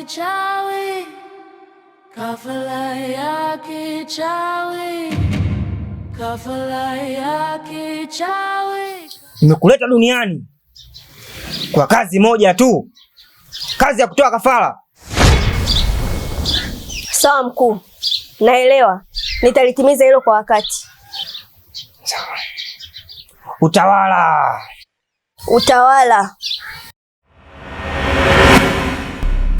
kichawi, kafara ya kichawi, kafara ya kichawi. Nimekuleta duniani kwa kazi moja tu, kazi ya kutoa kafara. Sawa mkuu, naelewa, nitalitimiza hilo kwa wakati. Sawa. Utawala. Utawala.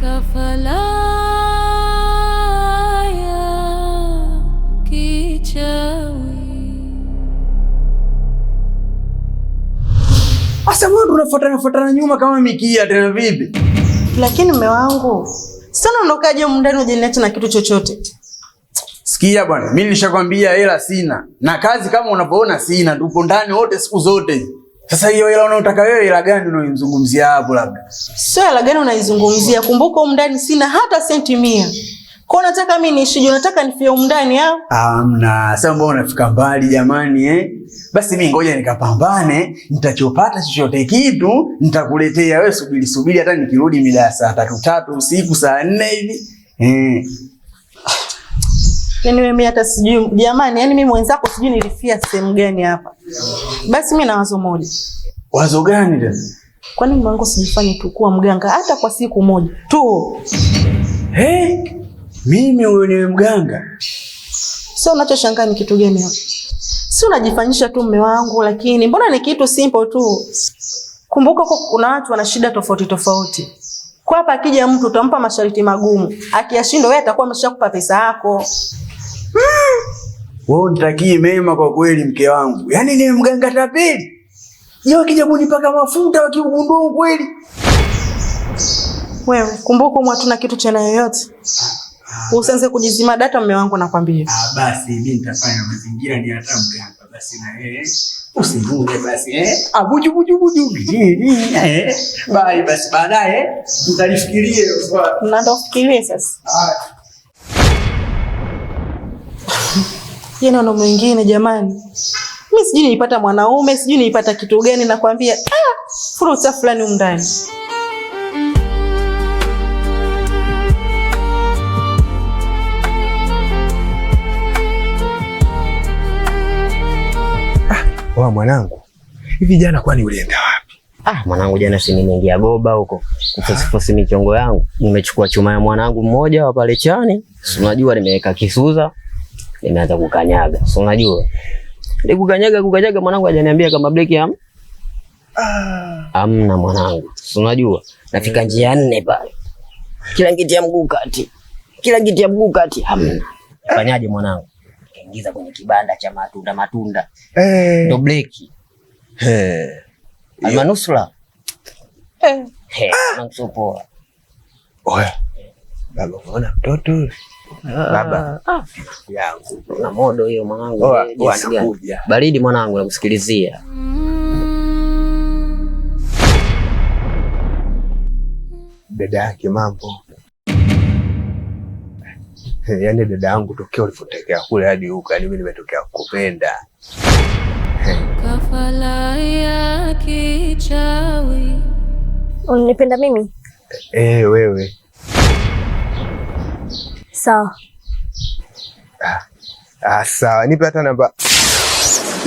Kafara ya kichawi. Asa mbona unafuatana nyuma kama mikia tena vipi? Lakini mume wangu, sana unaokaje huko ndani hujaniacha na kitu chochote? Sikia bwana, mimi nilishakwambia hela sina. Na kazi kama unavyoona sina, tupo ndani wote siku zote. Sasa hiyo hela unaotaka wewe, hela gani unaizungumzia hapo labda? Sio hela gani unaizungumzia? Kumbuka huko ndani sina hata senti 100. Kwa nataka mimi niishije? Unataka nifie huko ndani au? Hamna, sasa mbona unafika mbali jamani Basi mimi ngoja nikapambane, nitachopata chochote kitu nitakuletea wewe, subiri hata nikirudi mida ya saa 3 usiku saa 4 hivi. Yaani mimi hata sijui jamani, yaani mimi mwenzako sijui nilifia sehemu gani hapa. Basi mimi na wazo moja. Wazo gani tena? Kwa nini mwanangu sijifanye tu kuwa mganga hata kwa siku moja tu? Mimi huyo ni mganga? Sio unachoshangaa ni kitu gani hapo? Si unajifanyisha tu mume wangu, lakini mbona ni kitu simple tu. Kumbuka kuna watu wana shida tofauti. Kwa hapa akija mtu utampa masharti magumu. Akiyashindwa wewe atakuwa ameshakupa pesa yako. Wewe unitakie mema kwa kweli mke wangu. Yaani ni mganga tapeli. Yeye akija kunipaka mafuta wakigundua kweli. Wewe kumbuka mwa tuna kitu cha yoyote. Usianze kujizima data mume wangu nakwambia. Basi mimi nitafanya mazingira ni hata mganga basi na usivunge basi abuju. Bye basi baadaye mtalifikirie swali. Na ndo fikirie sasa. Yeye ndo mwingine jamani. Mimi sijui nilipata mwanaume, sijui nilipata kitu gani nakwambia. Fursa fulani umndani. Wa mwanangu, hivi jana kwani ulienda wapi? Mwanangu jana si nimeingia Goba huko. Kufosi michongo yangu. Nimechukua chuma ya mwanangu mmoja wa pale chani. Si unajua nimeweka kisuza. Nimeanza kukanyaga. Si unajua. Kukanyaga mwanangu hajaniambia kama breki hamna mwanangu. Si unajua. Nafika njia 4 pale. Kila ngitia mguu kati hamna. Fanyaje mwanangu? Ingiza kwenye kibanda cha matunda. Ndo breki. Almanusura. Nakusopoa. Oya. Baba unaona mtoto? Baba. Yangu. Na modo hiyo mwanangu. Anakuja. Baridi mwanangu nakusikilizia. Dada yake mambo. Yaani dada yangu tokea ulipotekea kule hadi huko, yaani mimi nimetokea kukupenda. Kafara ya kichawi. Unanipenda mimi? Wewe. Sawa. Sawa, nipe hata namba.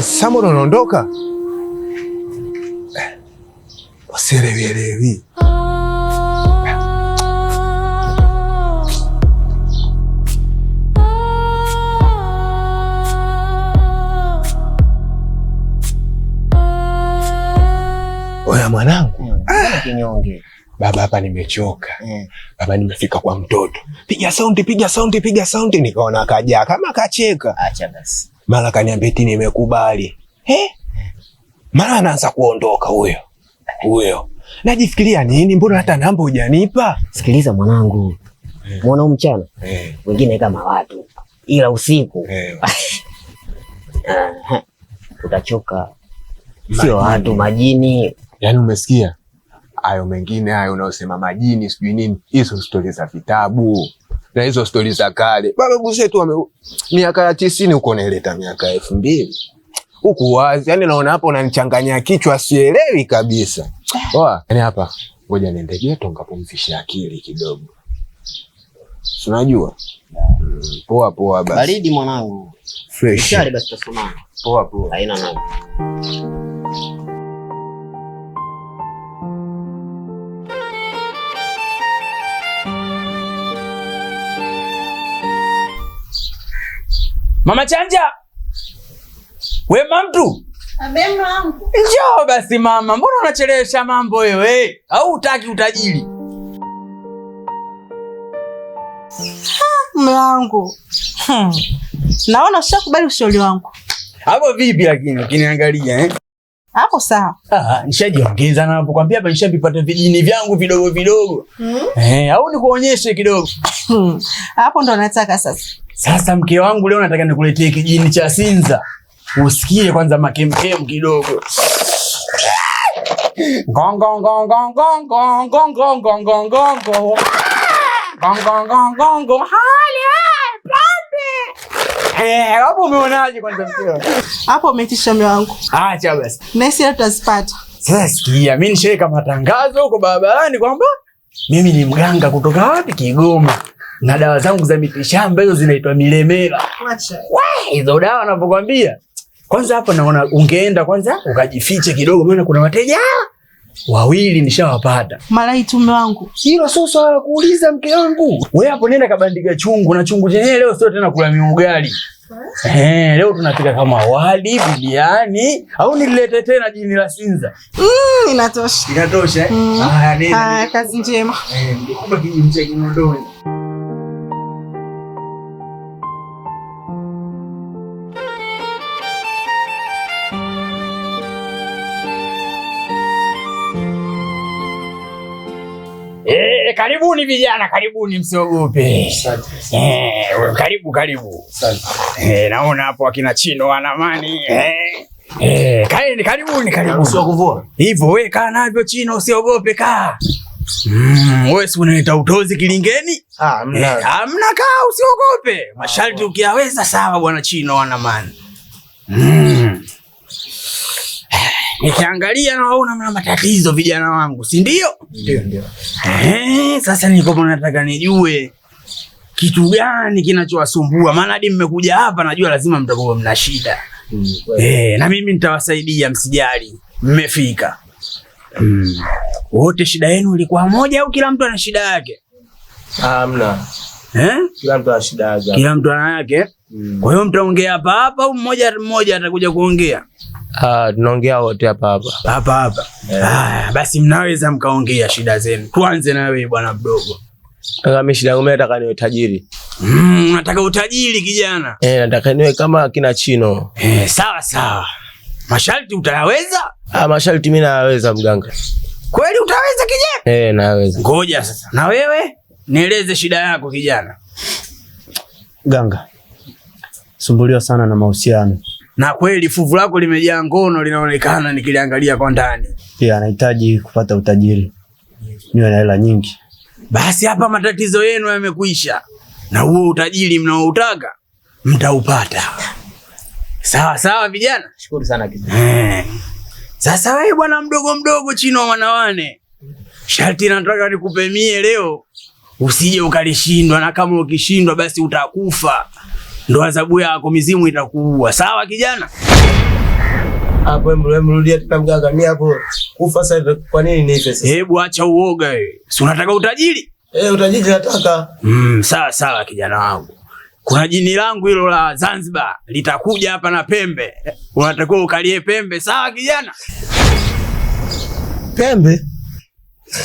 Sambo unaondoka? Usielewi. Oya mwanangu. Kinyonge. Baba hapa nimechoka. Baba nimefika kwa mtoto. Piga saundi nikaona kaja kama kacheka. Acha basi. Mara kaniambia eti nimekubali. Mara anaanza kuondoka huyo. Najifikiria nini? Mbona hata namba hujanipa? Sikiliza mwanangu. Muona mchana? Wengine kama watu. Ila usiku. Utachoka. Sio watu majini. Yaani umesikia? Hayo mengine hayo unaosema majini sijui nini, hizo stori za vitabu. Na hizo stori za kale. Baba zetu miaka ya 90 uko naileta miaka ya 2000. Huku wazi, yani naona hapo unanichanganya kichwa sielewi kabisa. Yaani hapa ngoja niende geto ngapumzishe akili kidogo. Unajua? Poa poa basi. Baridi mwanangu. Fresh. Shale basi tutasomana. Poa poa. Haina noma. Mama Chanja. We mamtu. Abembe wangu. Njoo basi mama, mbona unachelewesha mambo wewe? Au hutaki utajiri? Mume wangu. Naona ushakubali ushauri wangu. Hapo vipi lakini ukiniangalia Hapo sawa. Nishajiongeza na napokuambia hapa nishavipata vijini vyangu vidogo vidogo. Au nikuonyeshe kidogo. Hapo ndo nataka sasa. Sasa mke wangu leo nataka nikuletee kijini cha Sinza. Usikie kwanza makemkem kidogo. Gong gong gong gong gong gong gong gong gong gong gong gong. Gong gong gong gong gong. Hali pambe. Hapo umeonaje kwanza mke? Hapo umetisha mume wangu. Acha basi. Nesi leo tutazipata. Sasa sikia, mimi nishaweka matangazo huko barabarani kwamba mimi ni mganga kutoka wapi? Kigoma. Na dawa zangu za mitishamba hizo zinaitwa milemela. Acha. Hizo dawa ninapokuambia. Kwanza hapo naona ungeenda kwanza ukajifiche kidogo, maana kuna wateja wawili nishawapata. Malai tu mume wangu. Hilo sio swala la kuuliza mke wangu. Wewe hapo nenda kabandika chungu, na chungu chenyewe leo sio tena kula miugali. Leo tunapika kama wali, biriani, au nilete tena jini la Sinza. Inatosha. Inatosha Haya, kazi njema. Kumbe kijini cha Kinondoni. Karibuni vijana, karibuni msiogope. Karibu karibu. Naona hapo akina Chino wana amani. Kaeni, karibuni karibu. Sio kuvua. Hivyo wewe kaa navyo Chino, usiogope kaa. Wewe si unaita utozi kilingeni? Hamna, kaa usiogope. Masharti ukiyaweza sawa bwana Chino wana amani. Nikiangalia naona mna matatizo vijana wangu, si ndio? Ndio. Sasa niko nataka nijue kitu gani kinachowasumbua, maana hadi mmekuja hapa najua lazima mtakuwa mna shida. Na mimi nitawasaidia msijali. Mmefika. Wote shida yenu ilikuwa moja au kila mtu ana shida yake? Hamna. Kila mtu ana shida yake. Kila mtu ana yake. Kwa hiyo mtaongea hapa hapa au mmoja atakuja kuongea? Tunaongea wote hapa. Basi mnaweza mkaongea shida zenu. Tuanze na wewe bwana mdogo. Mimi shida yangu nataka niwe tajiri. Unataka utajiri kijana? Nataka niwe kama kina Chino. Sawa. Masharti utayaweza? Masharti mimi naweza mganga. Kweli utaweza kijana? Naweza. Ngoja sasa. Na wewe nieleze shida yako kijana. Ganga. Sumbuliwa sana na mahusiano. Na kweli fuvu lako limejaa ngono linaonekana nikiliangalia kwa ndani. Pia anahitaji kupata utajiri. Niwe na hela nyingi. Basi hapa matatizo yenu yamekwisha. Na huo utajiri mnaoutaka mtaupata. Sawa vijana? Shukuru sana kijana. Sasa wewe bwana mdogo Chino wanawane. Sharti nataka nikupe mie leo. Usije ukalishindwa, na kama ukishindwa basi utakufa. Ndo adhabu yako, mizimu itakuua. Sawa kijana? Hapo mrudia tena mganga, mimi hapo kufa sasa kwa nini nife sasa? Hebu acha uoga wewe. Si unataka utajiri? Utajiri nataka. Sawa kijana wangu. Kuna jini langu hilo la Zanzibar litakuja hapa na pembe. Unatakiwa ukalie pembe, sawa kijana? Pembe?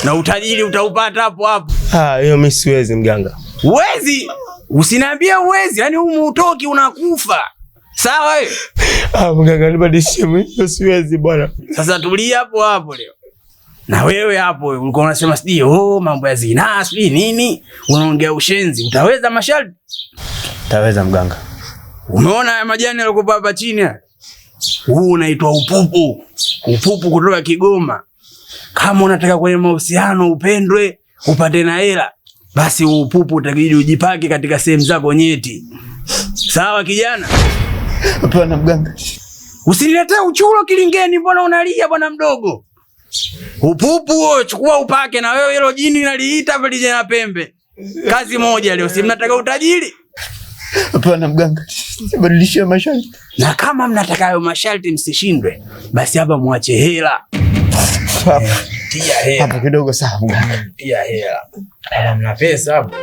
Na utajiri utaupata hapo. Hiyo mimi siwezi mganga. Uwezi? Usiniambie uwezi, yani utoki unakufa. Sawa wewe? Mganga nibadilishie mimi, siwezi bwana. Sasa tulia hapo leo. Na wewe hapo ulikuwa unasema siji mambo ya zinaa, siji nini? Unaongea ushenzi. Utaweza masharti? Taweza mganga. Umeona haya majani yalikopa hapa chini? Huu unaitwa upupu. Upupu kutoka Kigoma. Kama unataka kwenye mahusiano upendwe, upate na hela, basi upupu utabidi ujipake katika sehemu zako nyeti. Sawa kijana? Hapana mganga. Usiniletee uchulo kilingeni, mbona unalia bwana mdogo? Upupu chukua upake, na wewe hilo jini naliita hapa lije na pembe. Kazi moja leo, si mnataka utajiri? Hapana mganga, sibadilishie masharti. Na kama mnataka hayo masharti msishindwe, basi hapa muache hela. Tia hela. Hapa kidogo sawa mganga. Tia hela. Kama mna pesa hapo.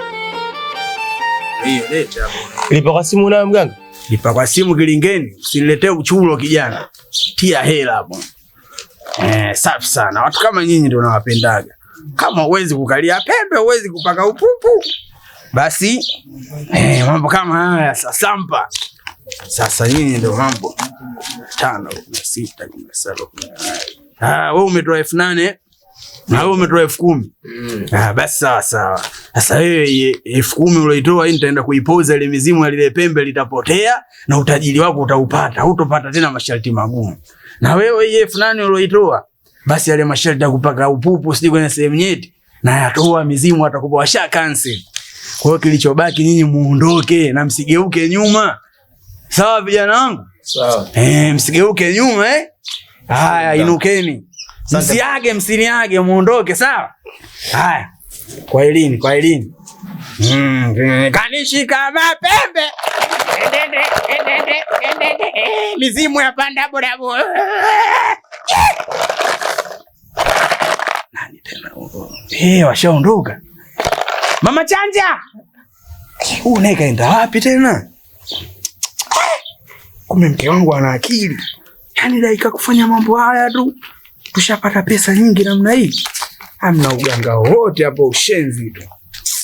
Hiyo leta hapo. Lipa kwa simu na mganga? Lipa kwa simu kilingeni, usiniletee uchulo kijana. Tia hela hapo. Safi sana. Watu kama nyinyi ndio nawapendaga. Kama uwezi kukalia pembe, uwezi kupaka upupu, basi mambo kama haya sasampa. Sasa nyinyi ndio mambo 5, 6, 7. Wewe umetoa 8,000 na wewe umetoa 10,000. Basi sawa. Sasa wewe 10,000 uloitoa hii nitaenda kuipoza ile mizimu ya lile pembe, litapotea na utajiri wako utaupata. Hutopata tena masharti magumu. Na wewe hii 8,000 uloitoa, basi yale masharti ya kupaka upupu sije kwenye sehemu nyeti na yatoa mizimu atakupa washa cancel. Kwa hiyo kilichobaki nyinyi muondoke na msigeuke nyuma. Sawa vijana wangu? Sawa. Msigeuke nyuma Haya, inukeni. Msiniage muondoke, sawa? Haya. Kwa elini. Kanishika mapembe. Mizimu ya panda bodaboda. Nani tena? Washaondoka. Mama Chanja. Huyu naye kaenda wapi tena? Kumbe mke wangu ana akili. Yaani dakika kufanya mambo haya tu. Tushapata pesa nyingi namna hii. Hamna uganga wote hapo, ushenzi tu.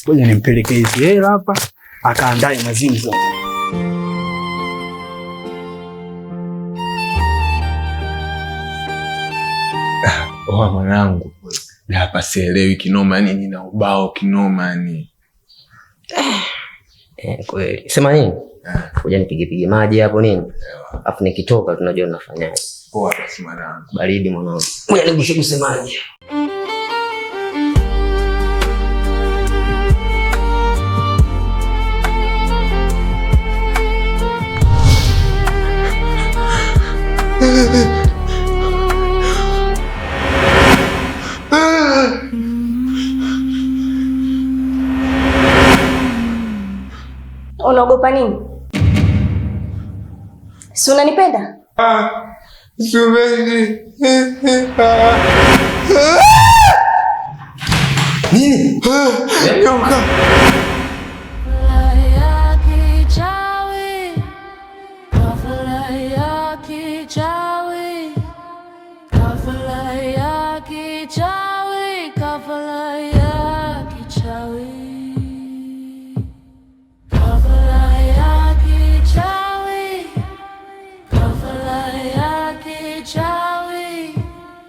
Ngoja nimpeleke hizi hela hapa, akaandae mazimzo. Oa mwanangu, na hapa sielewi kinoma nini na ubao kinoma ni. Kweli. Sema nini? Kuja nipige maji hapo nini? Alafu nikitoka tunajua tunafanyaje. Poa basi mwanangu. Baridi mwanangu. Ngoja nigushe maji. Unaogopa nini? Si unanipenda? Sipendi. Nini? Nyoka.